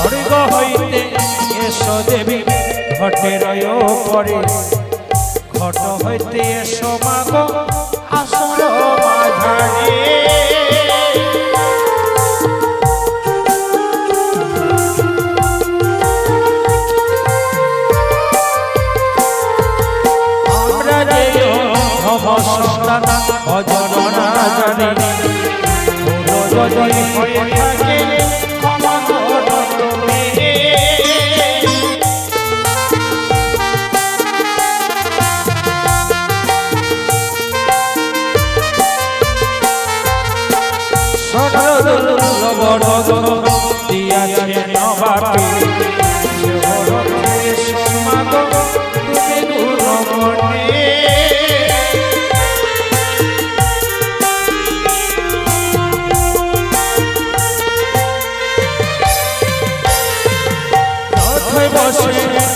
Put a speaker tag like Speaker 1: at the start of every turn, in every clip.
Speaker 1: स्वर्ग हईते एसो देवी घटेर परे घट हईते एसो मागो आसर माझारे अजनना जानी जदि हये थाके क्षमा करो तुमि সরলব রগ দিয়াছে নবাপি সে হরতে সমাগ তুমি গুণমনে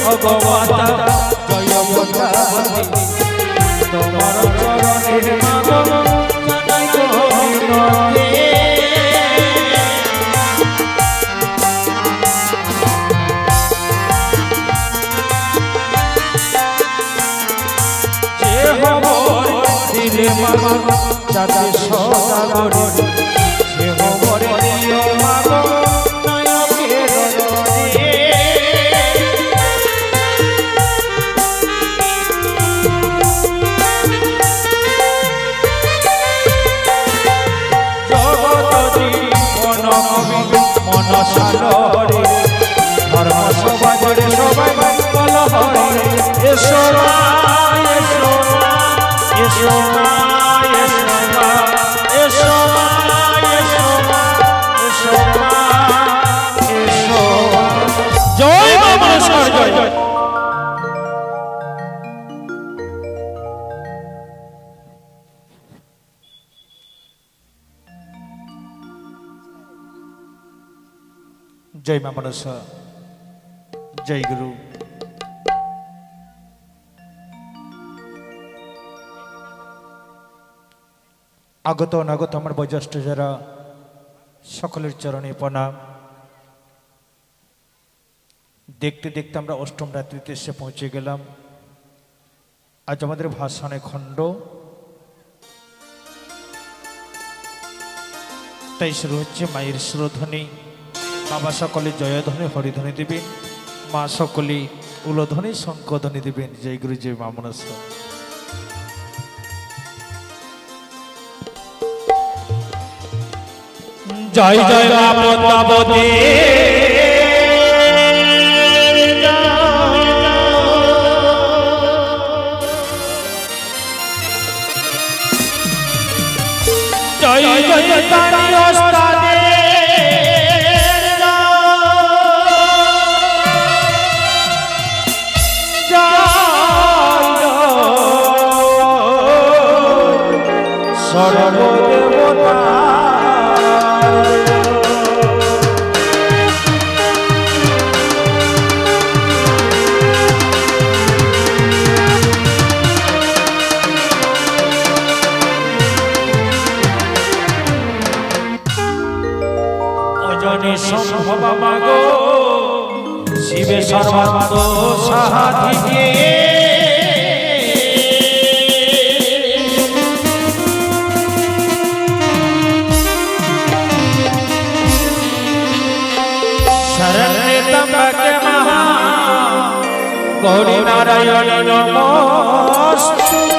Speaker 1: भगवता जय भगवती तोमार चरणे मागो जानाई गो मिनती जे हबर दिले मागो जाते सदा गरि जे हबर दियो मागो नायकेर रणे मनसारे धर्म सबाजरे सबाई बल हरे एसो मा एसो मा एसो मा एसो मा एसो मा एसो मा एसो मा एसो जय मा मनसार जय जय मां मनसा जय गुरु आगत अनागत आमार बयोज्येष्ठ जारा सकलेर चरणे प्रणाम देखते देखते आमरा अष्टम रात्रिते एसे पहुँचे गेलाम आज आमादेर भाषणे खंड ताई शुरू होच्छे मायेर श्रोध्वनि बाबा सकले जयध्वनि हरिध्वनि दिबेन मा सकले उलध्वनि शंखध्वनि दिबेन जय गुरु जय मा मनसा जय जय मा पद्मावती जय जय तारी ओस्तादे सर्वदेवता अजनी सम्भव मागो शिवे सर्वात्म साहाधिके गौरी नारायण नमोस्तुते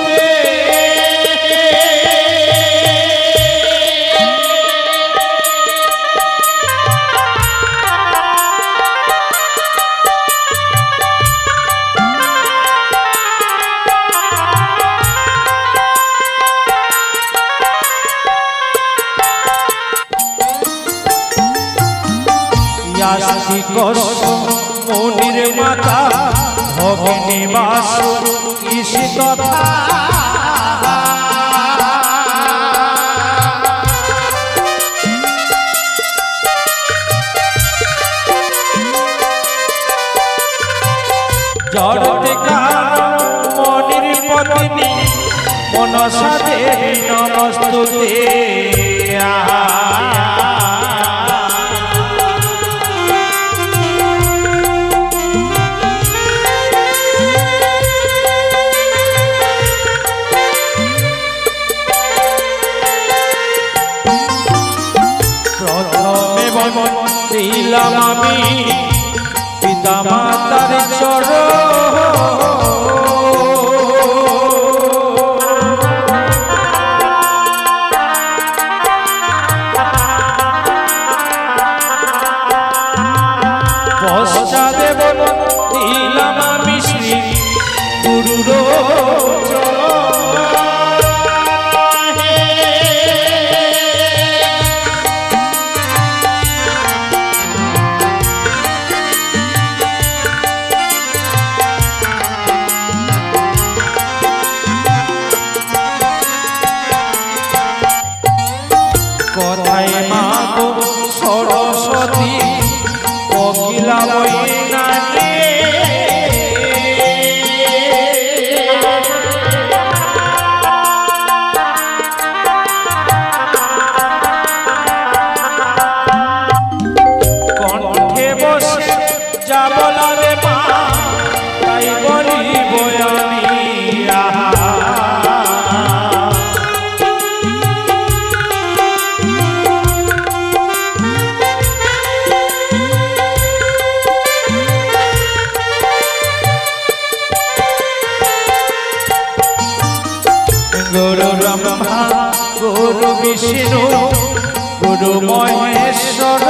Speaker 1: यास्ति करो मुनिर माता भगिनी बासु किसी कथा जड़ते मनिर पत्नी मनसा देवी नमस्तुते দিলাম আমি পিতা মাতার চরণ পশ্চাতে দিলাম আমি শ্রী গুরুর কথায় মা গো সরস্বতী কোকিলা বইনা কণ্ঠে বসে যা বলারে মা তাই বলিব আমি গুরু ব্রহ্মা গুরু বিষ্ণু গুরু মহেশ্বর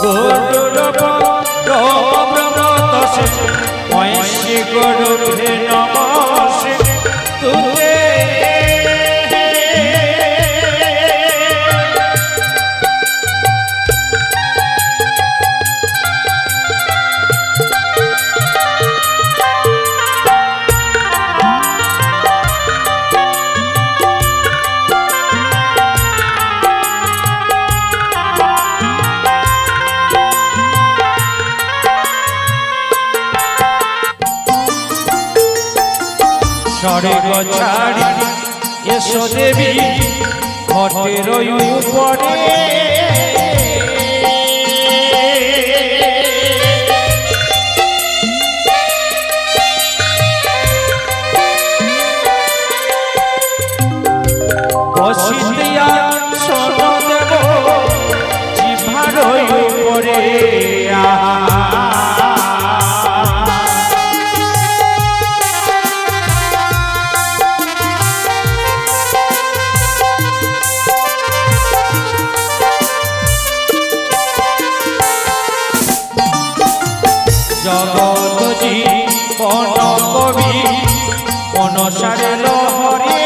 Speaker 1: গুরু ব্রহ্ম তস্য মহেশ্বী গুরু নমস্তে তুতে স্বর্গ ছাড়ি এসো দেবী ঘটের উপরে বসিয়া শোন দেব জিভার উপরে জগৎ জীবন কবি মনসারে লহরে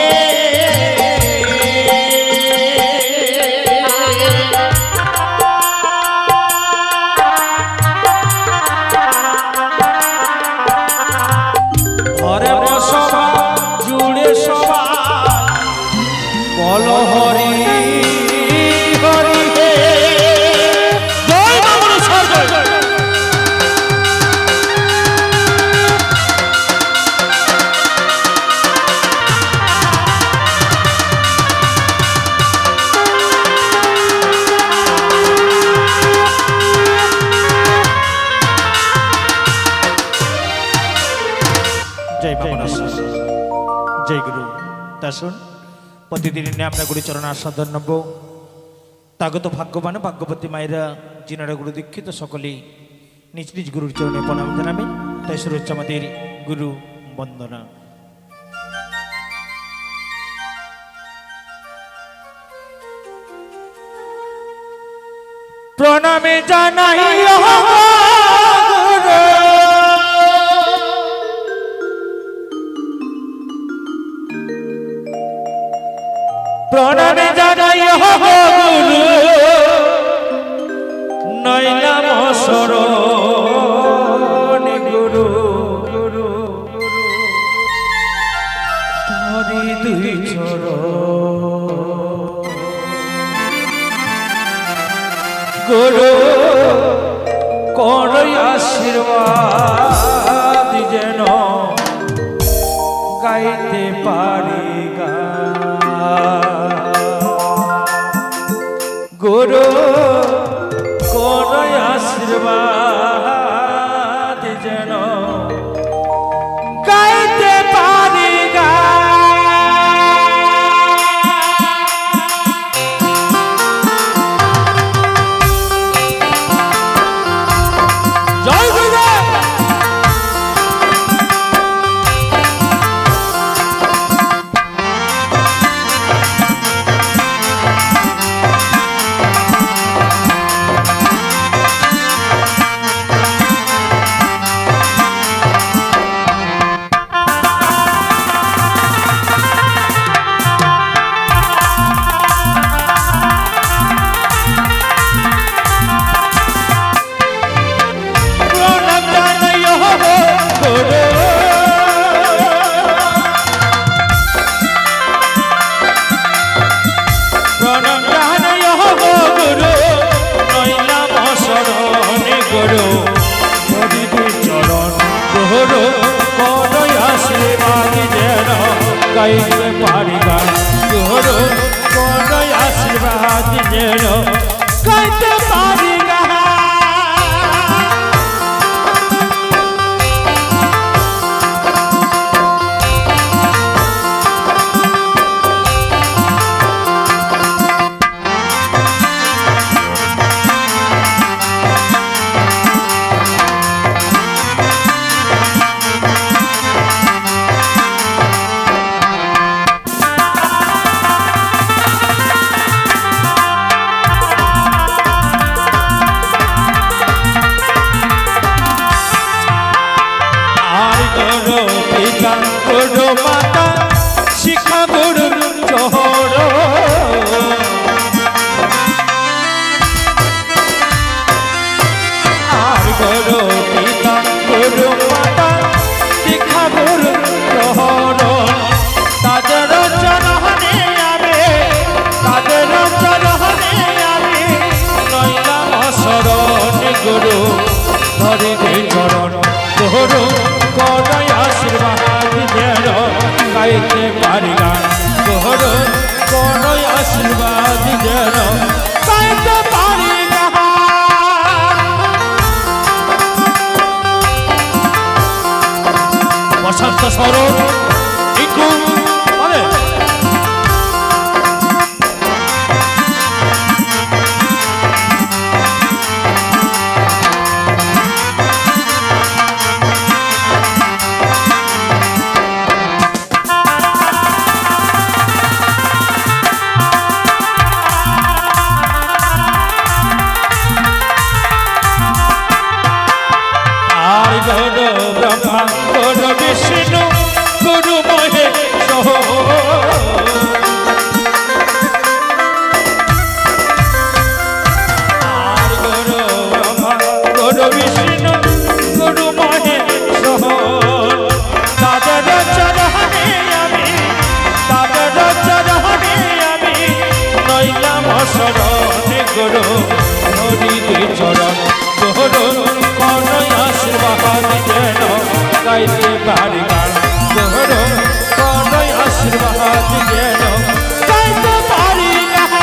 Speaker 1: ঘরে বসবা জুড়ে সবাই বল হরি হরি হে জয় বাংলা সরকার जय गुरु दासुन प्रतिदिन আমরা গুরুচরণ আস্বাদন নেব তাগত ভাগ্যবান ভাগ্যবতী মায়েরা যিনারা গুরু দীক্ষিত সকলেই নিজ নিজ গুরুর চরণে প্রণাম জানাবেন তাই শুরু হচ্ছে আমাদের গুরু বন্দনা প্রণামে জানাই প্রণামে জানাই গুরু নয়নাম শরণ গুরু গুরু ধরি দুই চরণ গুরু করই আশীর্বাদ যেন গাইতে পারি গুরু করই আশীর্বাদ যেন आशीर्वाद जेन गाइते पारी गान गुरु कोनो आशीर्वाद जेन गाइते पारी गान गुरु माता शिखा गुरु चोरो आर गुरु पिता गुरु माता शिखा गुरु चोरो तादेर चरणे आवे तादेर चरणे आवे नैलाम शरण गुरु धरि दे चरण गुरु कोनो आशीर्वाद जेन गाइते पारी गान गुरु कोनो आशीर्वाद जेन गाइते पारी गान बसंत स्वरूप इकु माने गुरु ब्रह्मा गुरु विष्णु गुरु महेश गुरु ब्रह्मा गुरु विष्णु गुरु महेश तादेर चरणे आमी तादेर चरणे आमी नैलाम शरण गुरु धरि दे चरण गुरु कोनो आशीर्वाद जेन गाइते पारी गान गुरु कोनो आशीर्वाद जेन गाइते पारी गान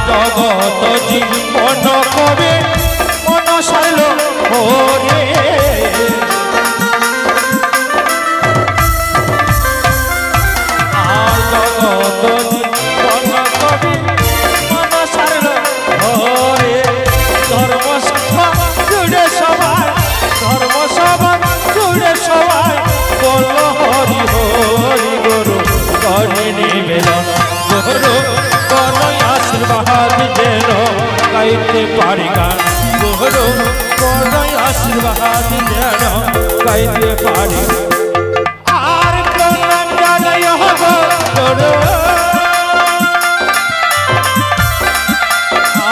Speaker 1: जगत जीवन कवि मन शैल होरे जगत जीवन कवि मन शैल होरे धर्म सभा जुड़े सवाई धर्म सभा जुड़े सवाई बोल हरि हरि गुरु करि निवेदन गुरु कोनो आशीर्वाद जेन गाइते पारी गान गुरु कोनो आशीर्वाद जेन गाइते पारी आर प्रणाम जानाय गुरु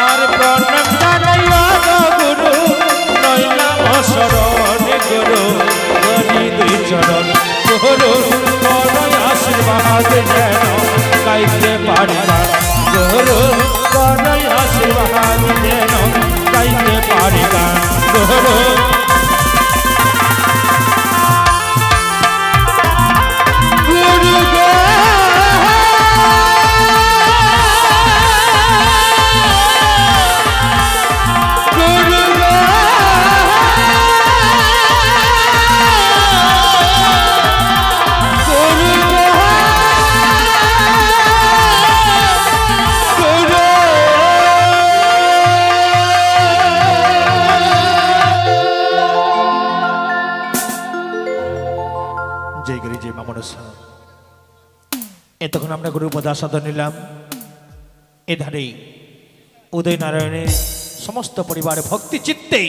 Speaker 1: आर प्रणाम जानाय गुरु नैलाम शरण गुरु धरि दे चरण गुरु कोनो आशीर्वाद जेन गाइते पारी गान गुरु कोनो आशीर्वाद जेन गाइते पारी गान गुरु এতক্ষণ আমরা গুরু পদাসাদন নিলাম। এধারে উদয় নারায়ণের সমস্ত পরিবার ভক্তি চিত্তে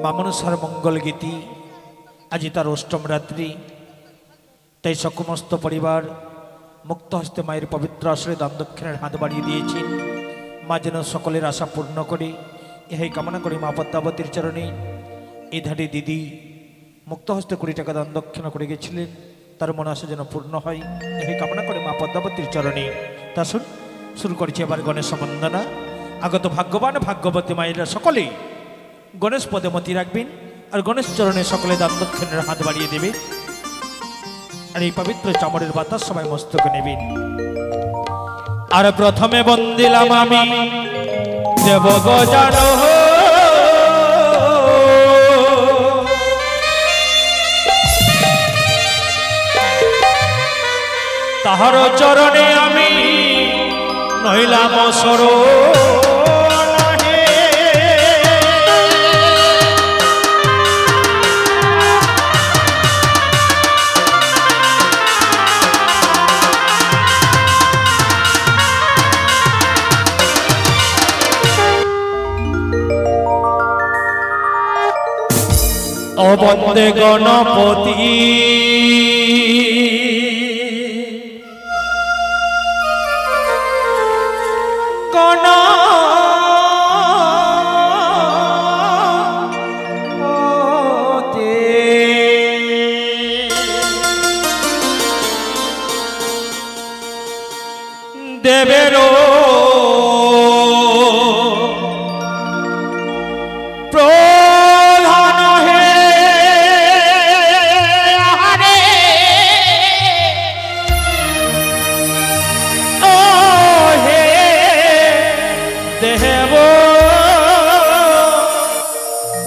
Speaker 1: মামনুসার মঙ্গল গীতি আজি তার অষ্টম রাত্রি। তাই সমস্ত পরিবার মুক্ত হস্তে মায়ের পবিত্র আসরে দান দক্ষিণের হাত বাড়িয়ে দিয়েছেন। মা যেন সকলের আশা পূর্ণ করে ইহাই কামনা করি মা পদ্মাবতীর চরণে। এই ধারে দিদি মুক্ত হস্তে 20 টাকা দান দক্ষিণা করে গেছিলেন, তার মনে আশা যেন পূর্ণ হয় ইহাই কামনা করে মা পদ্মাবতীর চরণে। তা শুরু করছি এবার গণেশ বন্দনা। আগত ভাগ্যবান ভাগ্যবতী মায়েরা সকলে গণেশ পদে মতি রাখবেন আর গণেশ চরণে সকলে দান দক্ষিণের হাত বাড়িয়ে দেবেন আর এই পবিত্র চামড়ের বাতাস সবাই মস্তকে নেবেন। আর প্রথমে বন্দিলাম আমি দেব গজানো তাহার চরণে আমি নইলাম শরণে। ও বন্দে গণপতি দেবেরো প্রধান হে হরে ও হে দেব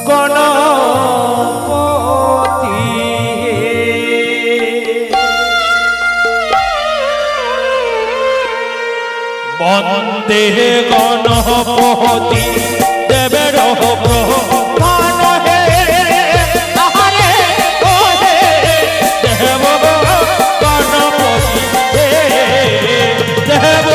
Speaker 1: গণপতি বন্দে গণপতি দেবের প্রধান হে হরে ও হে দেব গণপতি দেব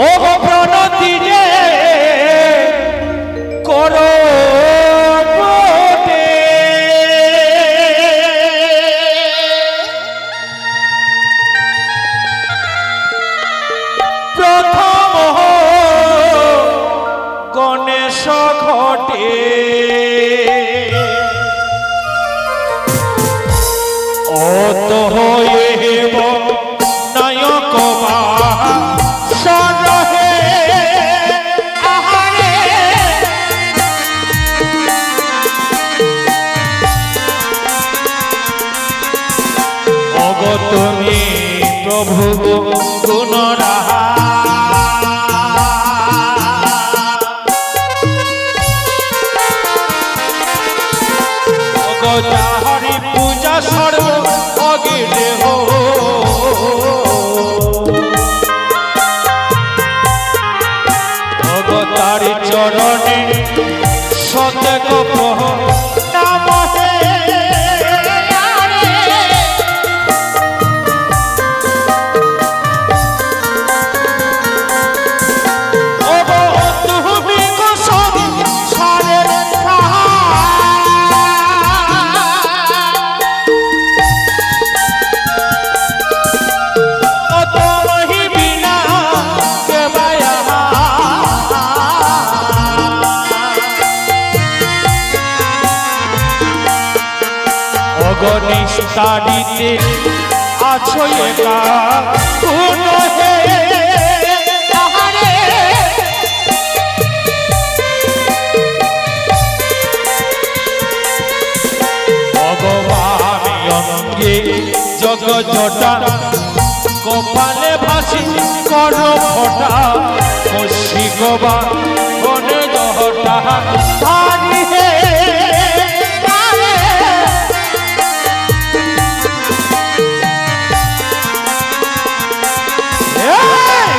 Speaker 1: ও প্রণতি যে করো বটে প্রথম গণেশ ঘটে ও তো হইব নায়ক সরহে আহারে ওগো তুমি প্রভু গুণরাহা ওগো যাহারি পূজা সর্ব অগিলে হো তারি চরণে শতক নাম হে তুমি সারের নিস্তারিতে আছো একা কোন হে আহারে ভগবান রে জগ জটা কপালে ভাসি কর ফটা মসি গোবা বনে জটা ধারি হে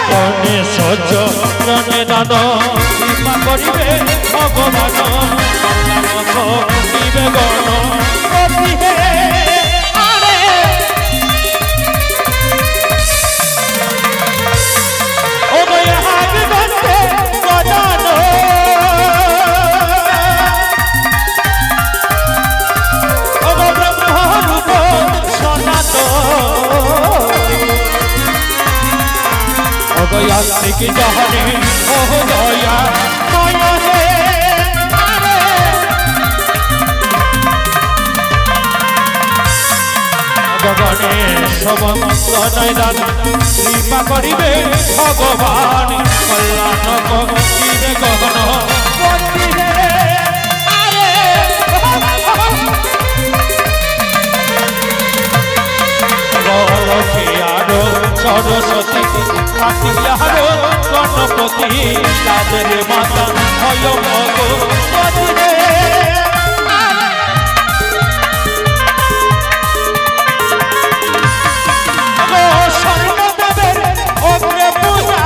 Speaker 1: গণেশ চরণে দান কৃপা করিবে ভগবান দিবে গণ হে থেকে জানে ও দয়া মায়া হে গগণেশ বন্দনায় দান কৃপা করিবে ভগবান কল্যাণ করিবে গগন সরস্বতী কাটিয়ার গণপতি তাদের মাতা ভয় ভগবতী সর্বদেবের অগ্রে পূজা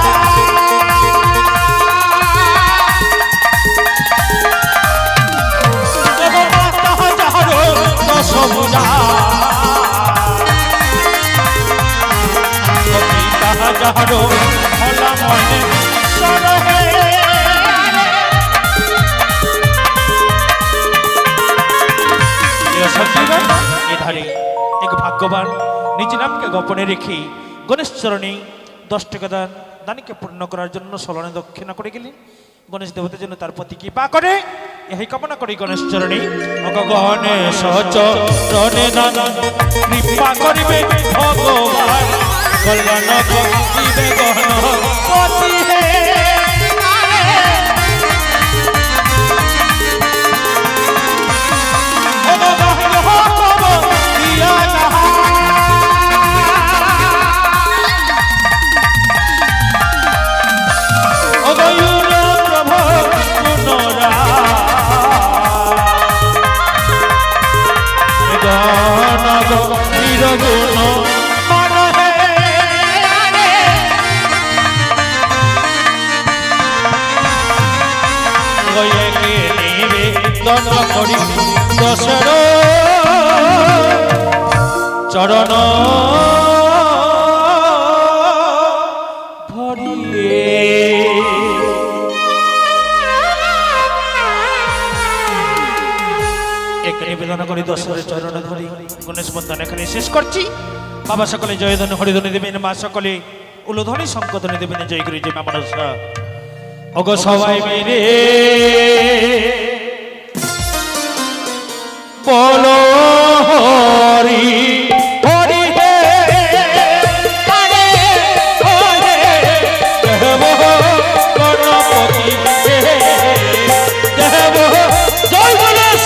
Speaker 1: দশভূজা যাহারো ভোলা মনে সরহে এধারে এক ভাগ্যবান নিজ নামকে গোপনে রেখে গণেশ চরণে 10 টাকা দান দানকে পূর্ণ করার জন্য সলনে দক্ষিণা করে গেলেন গণেশ দেবতার জন্য তার প্রতি কৃপা করে এই কামনা করি গণেশ চরণে গণেশ চরণে দান কৃপা করিবে ভগবান কল্যাণ করিবে গণপতি হে দশর চরণ ভরিয়ে এক নিবেদন করি দশরের চরণ ধরি গণেশ বন্দন এখানে শেষ করছি বাবা সকলে জয়ধ্বনি হরিধ্বনি দেবেন মা সকলে উলুধ্বনি শঙ্খধ্বনি দেবেন জয় গুরু জয় মা মনসা ওগো সবাই মিলে বলো হরি হরি হে হরে হরে দেব গণপতি হে দেব জয় গণেশ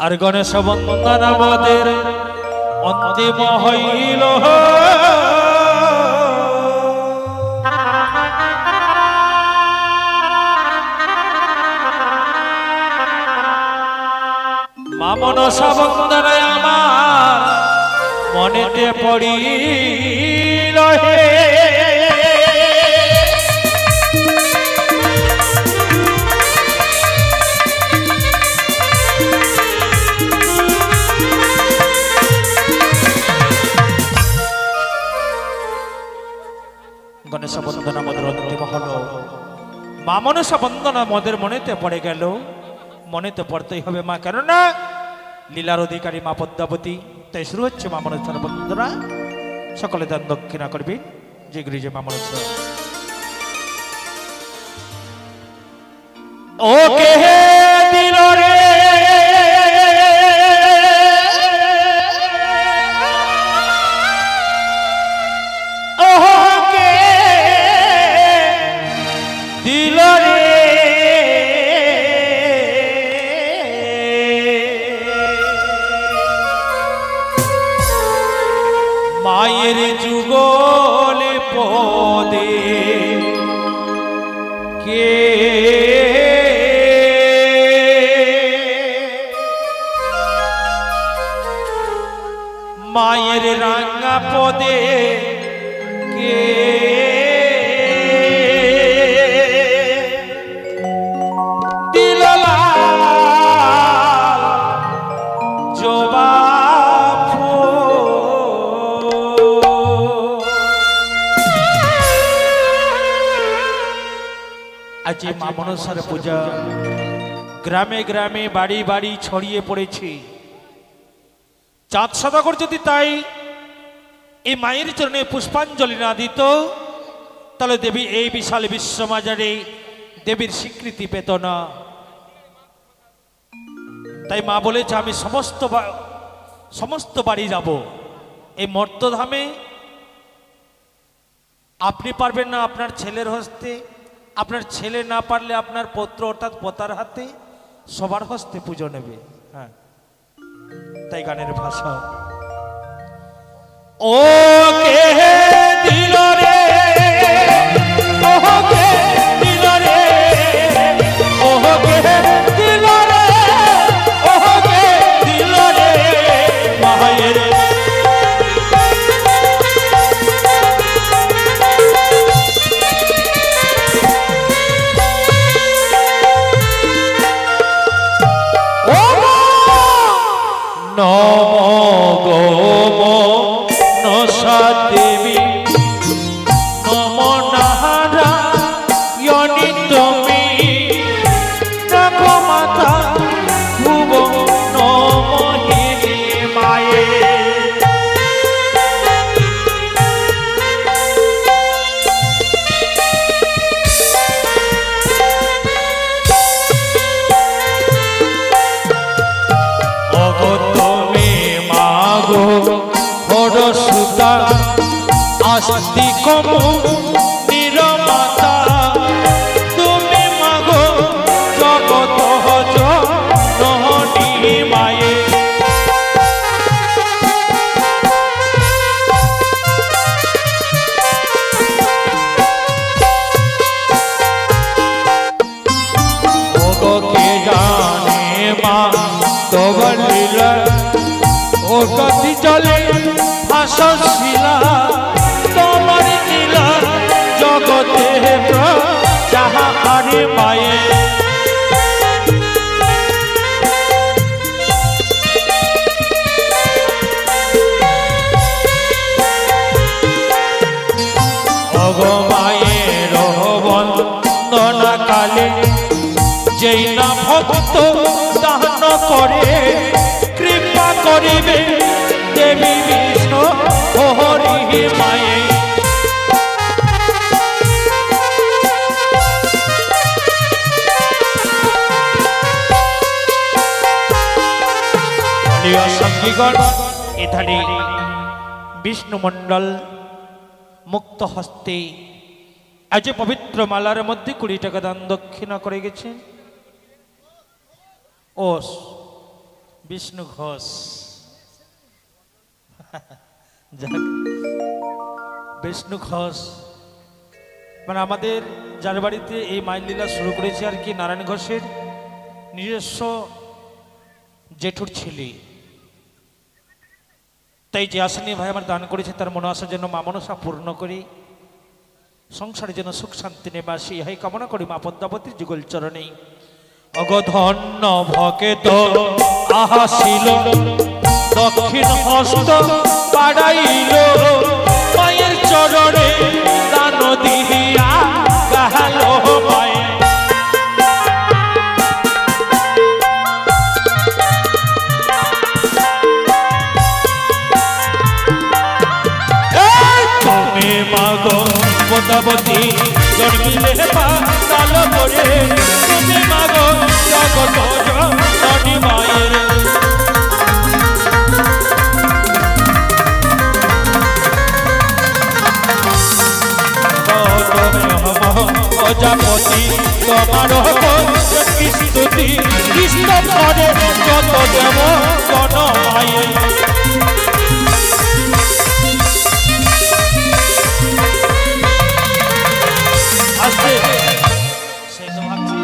Speaker 1: আর গণেশ বন্দন আমাদের অন্তিম হইল মা মনসা বন্দন আমার মনেতে পড়িল হে গণেশ বন্দন আমাদের অন্তিম হল মা মনসা বন্দন আমাদের মনেতে পড়ে গেল মনেতে পড়তেই হবে মা কেননা লীলার অধিকারী মা পদ্মাবতী তাই শুরু হচ্ছে মা মনসার বন্দনা সকলে দান দক্ষিণা করবেন যে গুরু যে মা মনসা ও কে দিল রে মায়ের যুগলে পদে কে মায়ের রাঙা পদে কে দিল জবা আজ মা মনসার পূজা গ্রামে গ্রামে বাড়ি বাড়ি ছড়িয়ে পড়েছে। চাঁদ সদাগর যদি তাই এই মায়ের চরণে পুষ্পাঞ্জলি না দিত তাহলে দেবী এই বিশাল বিশ্বমাজারে দেবীর স্বীকৃতি পেত না। তাই মা বলেছে আমি সমস্ত বাড়ি যাব। এই মর্তধামে আপনি পারবেন না আপনার ছেলের হস্তে, আপনার ছেলে না পারলে আপনার পুত্র অর্থাৎ পোতার হাতে, সবার হস্তে পুজো নেবে। হ্যাঁ, তাই গানের ভাষা ও কে দিল রে ও কে দিল রে ও কে দিল রে ও কে দিল রে মায়ের আস্তি কমু নিরমাতা তুমি মাগো জগত জননী মায়ে ওগো কে জানে মা তোমার লীলা ও গতি চলে ভাসশিলা তোমার লীলা জগতে যাহা আরে মায়ে ওগো মায়ের বন্দনা কালে যেই না ভক্ত দান করে কৃপা করিবে দেবী বিষ্ণু হরি মায়ে সঙ্গীগণ এখানে বিষ্ণু মণ্ডল মুক্ত হস্তে আজ পবিত্র মালার মধ্যে 20 টাকা দান দক্ষিণা করে গেছেন। ও বিষ্ণু ঘোষ বিষ্ণু ঘোষ মানে আমাদের যার বাড়িতে এই মায়ের লীলা শুরু করেছে আর কি নারায়ণ ঘোষের নিজস্ব জেঠুর ছেলে। তাই যে আসনে ভাই আমার দান করেছে তার মনে আসার জন্য মা মনসা পূর্ণ করি, সংসারের জন্য সুখ শান্তি নেবা সেই হাই কামনা করি মা পদ্মাবতীর যুগল চরণে। অগধন্য ভকেত আহাসিল দক্ষিণ হস্ত বাড়াইল মায়ের চরণে দান দিয়া গাহালো মায়ে তুমি মাগো পদ্মাবতী জন্মিলে পাতাল করে তুমি মাগো জগত জননী মায়ের প্রজাপতি তোমার কি স্তুতি কৃষ্ণ পরে যত দেব জন মায়ের আসছে সেই তো ভাবছি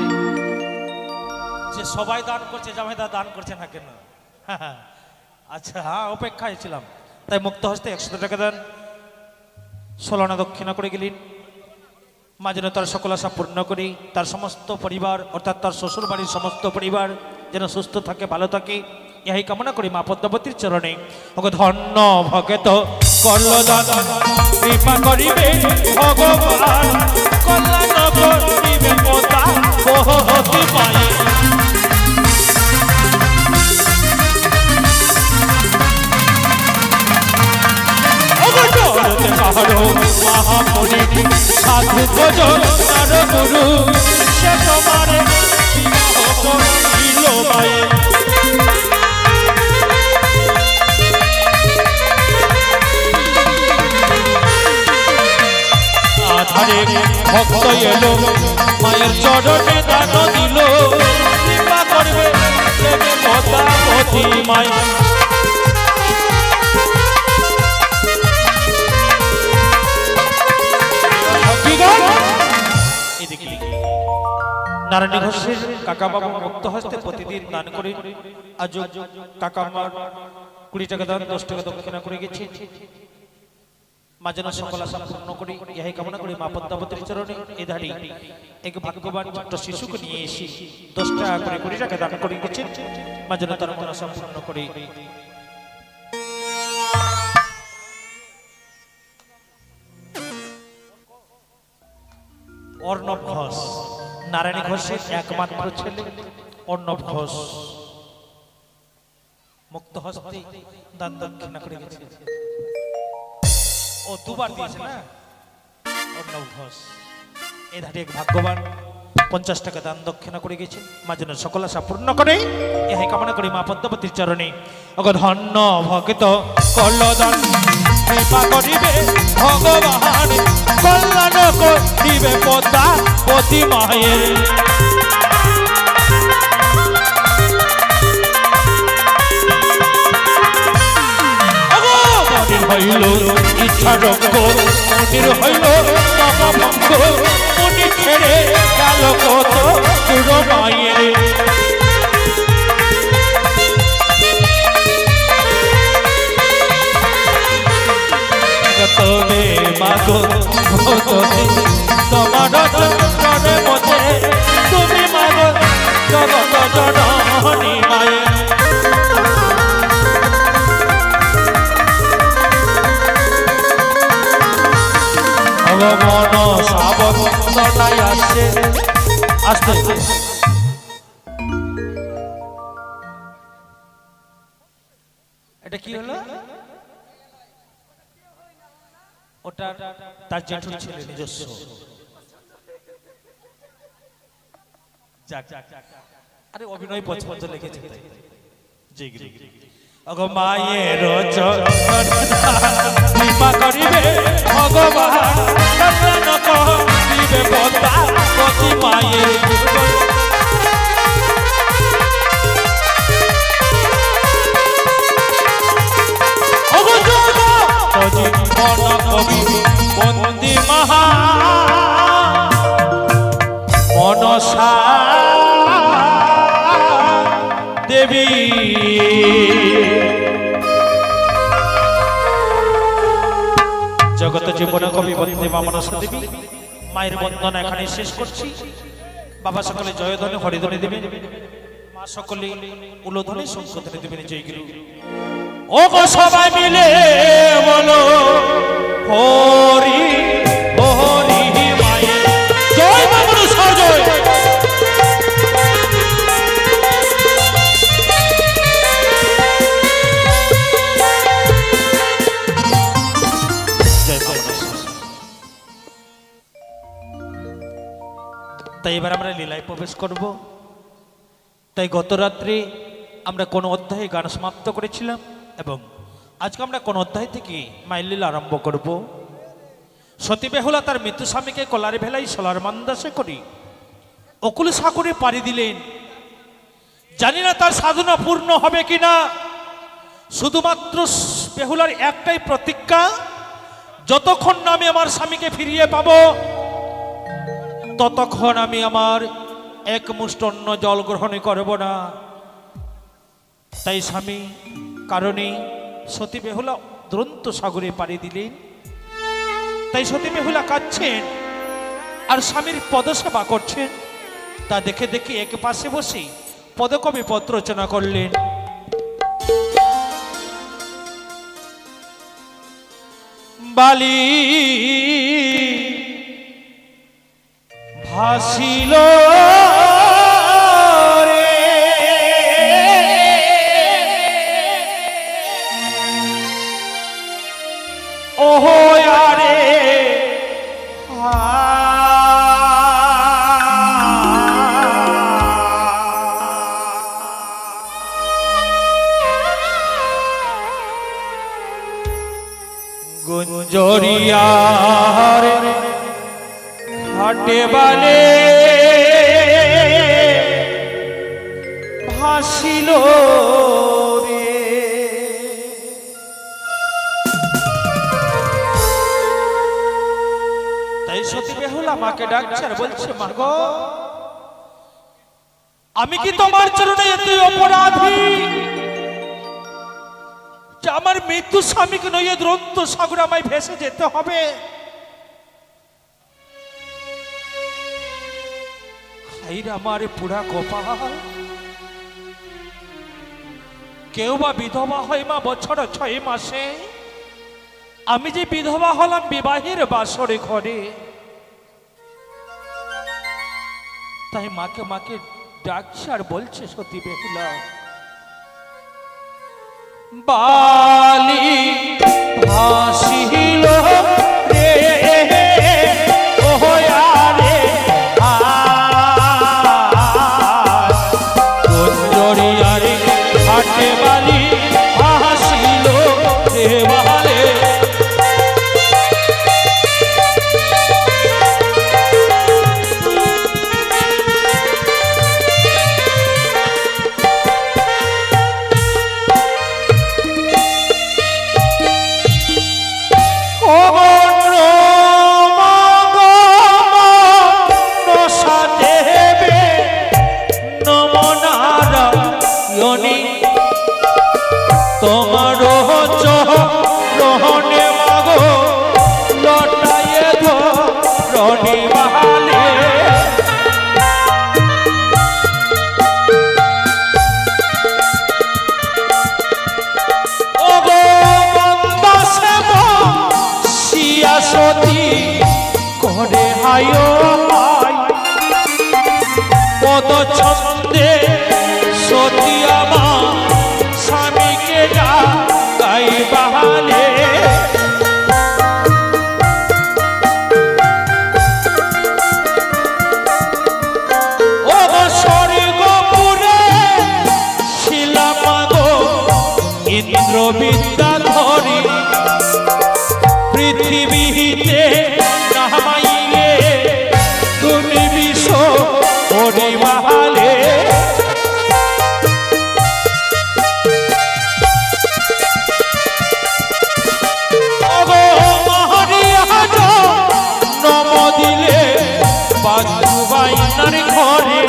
Speaker 1: যে সবাই দান করছে জামাইদা দান করছে না কেন আচ্ছা হ্যাঁ অপেক্ষায় ছিলাম তাই মুক্ত হস্তে 100 টাকা দেন 16 আনা দক্ষিণা করে গেলেন মা যেন তার সকল আশা পূর্ণ করি তার সমস্ত পরিবার অর্থাৎ তার শ্বশুর বাড়ির সমস্ত পরিবার যেন সুস্থ থাকে ভালো থাকে ইহাই কামনা করি মা পদ্মাবতীর চরণে ওগো ধন্য ভগত কল্যাণ কৃপা করিবে ভগবান কল্যাণ করিবে মোতা বহুতি পায়ে মহামণি সাধু ভজন গুরু সে তোমার আধারে ভক্ত এলো মায়ের চরণে দান দিল কৃপা করবে মায় নারায়ণী ঘোষের কাকা বাবু মুক্ত হস্তে প্রতিদিন দান করে আজ কাকা আমার 20 টাকা দান 10 টাকা দক্ষিণা করে গেছে মা যেন সকল আশা পূর্ণ করি ইহাই কামনা করি মা পদ্মাবতীর চরণে এই ধারি এক ভাগ্যবান ছোট্ট শিশুকে নিয়ে এসে 10 টাকা করে 20 টাকা দান করে গেছে মা যেন তার মন আশা পূর্ণ করে অর্ণব ঘোষ নারায়ণী ঘোষের একমাত্র ছেলে অর্ণব ঘোষ মুক্ত হস্তে দান দক্ষিণা করে গেছে ও দুবার দিয়েছে না অর্ণব ঘোষ এই ধারে এক ভাগ্যবান 50 টাকা দান দক্ষিণা করে গেছে মা যেন সকল আশা পূর্ণ করে ইহাই কামনা করি মা পদ্মাবতীর চরণে ওগো ধন্য ভক্ত কল্যাণ কৃপা করিবে ভগবান কল্যাণ করিবে পদ্মাবতী মায়ের মনির হইল ইচ্ছা রঙ্গ মনির হইল তপভঙ্গ মনি ছেড়ে গেল কত দূর মায়ের তবে মাগো তোমার চরণে মধ্যে তুমি মাগো জগত জননী মায়ে মন সাবধানাই আসছে আসতে এটা কি হলো ওটা তার জেঠুর ছেলে নিজস্ব আরে অভিনয় পছন্দ লেগেছে অগো মায়ের কৃপা করিবে ভগবান কল্যাণ করিবে পদ্মাবতী মায়ের বন্দী মহা মনসা দেবী জগত জীবন কবি বন্দী মা মনসা দেবী মায়ের বন্দনা এখানে শেষ করছি বাবা সকলে জয়ধ্বনি হরিধ্বনি দেবেন মা সকলে উলোধ্বনি শঙ্খধ্বনি দেবেন জয় গুরু ও গো সবাই মিলে বলো হরি হরি মায়ের জয় মা মনসা জয় তাই এবার আমরা লীলায় প্রবেশ করব তাই গত রাত্রে আমরা কোন অধ্যায়ে গান সমাপ্ত করেছিলাম এবং আজকে আমরা কোন অধ্যায় থেকে মাইলীলা আরম্ভ করব। সতী বেহুলা তার মৃত্যু স্বামীকে কলারে ভেলাই সোলার মান্দাসে করি অকুল সাগরে পাড়ি দিলেন। জানি না তার সাধনা পূর্ণ হবে কিনা, শুধুমাত্র বেহুলার একটাই প্রতিজ্ঞা, যতক্ষণ না আমি আমার স্বামীকে ফিরিয়ে পাবো ততক্ষণ আমি আমার এক মুষ্ট অন্ন জল গ্রহণ করব না। তাই স্বামী কারণে সতী বেহুলা দুরন্ত সাগরে পাড়ি দিলেন। তাই সতী বেহুলা কাঁদছেন আর স্বামীর পদসেবা করছেন। তা দেখে দেখে এক পাশে বসে পদকবি পত্র রচনা করলেন। বালি ভাসিল রে ওহো আরে গুঞ্জরিয়ার ঘাটে বালে ভাসিল রে। তাই সতী বেহুলা মাকে ডাকছে আর বলছে, মা গো, আমি কি তোমার চরণে এতই অপরাধী যে আমার মৃত্যু স্বামীকে নইয়ে দুরন্ত সাগরে আমায় ভেসে যেতে হবে? হাইরে আমার পুরা কপাল, কেউ বা বিধবা হয় মা বছর 6 মাসে, আমি যে বিধবা হলাম বিবাহের বাসরে ঘরে। তাই মাকে মাকে ডাকছে আর বলছে সতী বেহুলা, বালি ভাসিল রে ওহো আরে গুঞ্জরিয়ারে ঘাটে বালি ভাসিল রে বালে। ছন্দে সতী আমার স্বামীকে গাই বাহালে। ও স্বর্গপুরে ছিলাম গো ইন্দ্রবিদ্যা ধরি, পৃথিবীতে নামাইলে তুমি বিশ্ব পরিমালে। নম দিলে বাজুবাইনার ঘরে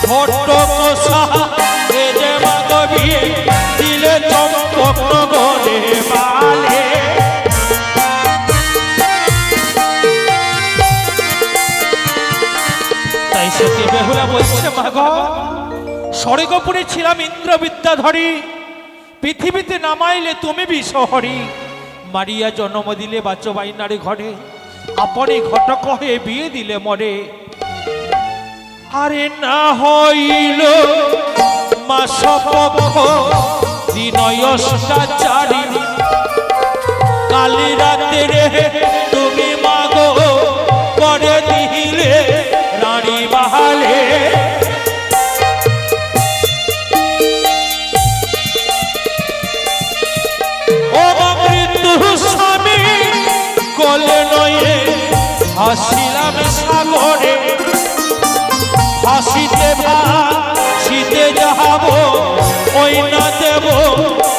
Speaker 1: ঘটকসা যে মাগবি দিলে চম্পক নগরে বালে। তাই সতী বেহুলা বলছে, মা গো, স্বর্গপুরে ছিলাম ইন্দ্রবিদ্যাধরী, পৃথিবীতে নামাইলে তুমি বিষহরি, মারিয়া জন্ম দিলে বাচ্চবাইনার ঘরে, আপনি ঘটক হয়ে বিয়ে দিলে মরে। আরে না হইল মাস পক্ষ দিনয়ষ্টাচারী, কালী রাতে রে তুমি মাগো করে দিলে রানী বাহালে। ভাসিতে ভাসিতে যাব ওই না দেব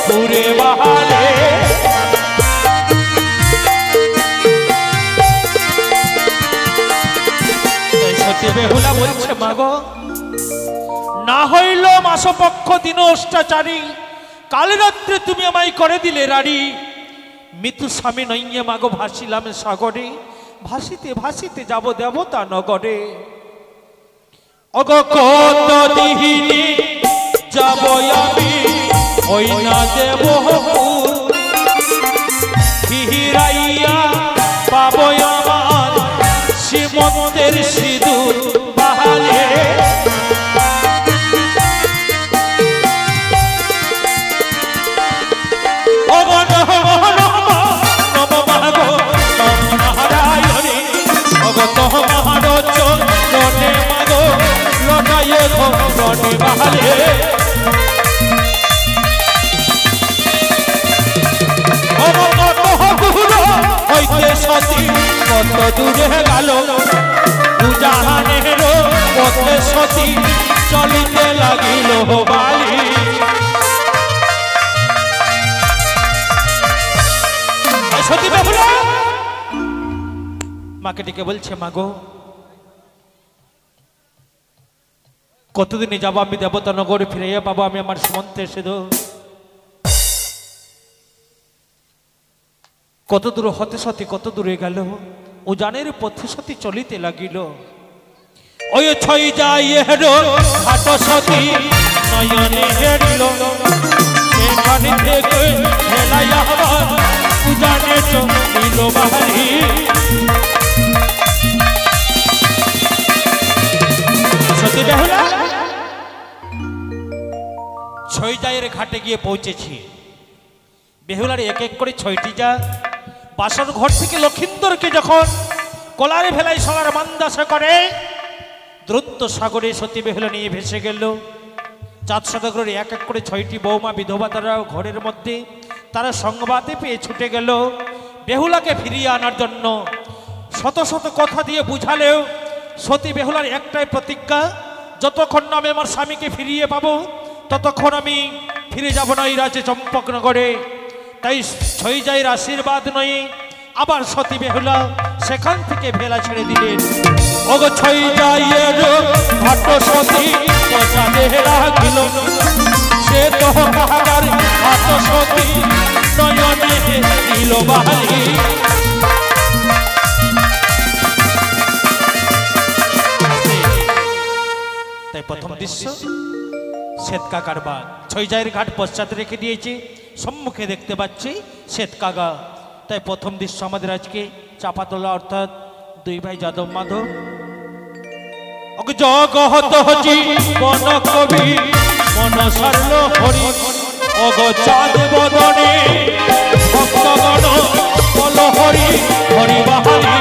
Speaker 1: পুরে বাহালে। সতী বেহুলা বলছে মাগো না হইল মাসপক্ষ দিন অষ্টাচারী, কাল রাত্রে তুমি আমায় করে দিলে রাড়ি। মৃত্যু স্বামী নইয়ে মাগো ভাসিলাম সাগরে, ভাসিতে ভাসিতে যাব দেবতা নগরে। অগ কত দিহিনী যাব আমি ওই না দেব হিরাইয়া পাবো আমার শ্রীমন্তের সিঁদুর বাহালে। সতী কত দূরে গেল জাহানের পথে সতী চলিতে লাগিল বালি। সতী বেহুলা মাকে ডেকে বলছে মাগো কতদিনে যাবো আমি দেবতা নগরে ফিরে পাবো আমি আমার সুমন্তে সিঁদুর। কত দূর হতে সতী কত দূরে গেল উজানের পথে সতী চলিতে লাগিল। ওই ছই যাই হাট সতী নয়নে হেরিল, সেখানে থেকে হেলাই আবার উজানে চলিল বাহারি। সতী বেহুলা ছই যাইয়ের ঘাটে গিয়ে পৌঁছেছি। বেহুলার এক এক করে 6টি যা বাসর ঘর থেকে লক্ষিন্দরকে যখন কলারে ফেলাই সলার মান্দাসা করে দ্রুত সাগরে সতী বেহুলা নিয়ে ভেসে গেল। চাঁদ সদাগরের এক এক করে 6টি বৌমা বিধবা তারা ঘরের মধ্যে তারা সংবাদে পেয়ে ছুটে গেল বেহুলাকে ফিরিয়ে আনার জন্য। শত শত কথা দিয়ে বুঝালেও সতী বেহুলার একটাই প্রতিজ্ঞা, যতক্ষণ না আমি আমার স্বামীকে ফিরিয়ে পাবো ততক্ষণ আমি ফিরে যাব না এই রাজ্যে চম্পকনগরে। তাই ছই যাইয়ের আশীর্বাদ নয় আবার সতী বেহুলা সেখান থেকে ভেলা ছেড়ে দিলেন। ওগো ছই যাইয়ের ঘাট সতী পচানে রাখিল, সে তো কাহার ঘাট সতী নয়নে দিল বাহালি। তাই প্রথম দৃশ্য শ্বেত কাকার বাগ, ছই যাইয়ের ঘাট পশ্চাতে রেখে দিয়েছে, সম্মুখে দেখতে পাচ্ছি শ্বেত কাকা। তাই প্রথম দৃশ্য আমাদের আজকে চাপাতলা অর্থাৎ দুই ভাই যাদব মাধব। জগত জীবন কবি মন সারল হরি, অগ চাঁদ বদনে ভক্তগণ বল হরি হরি বাহারি।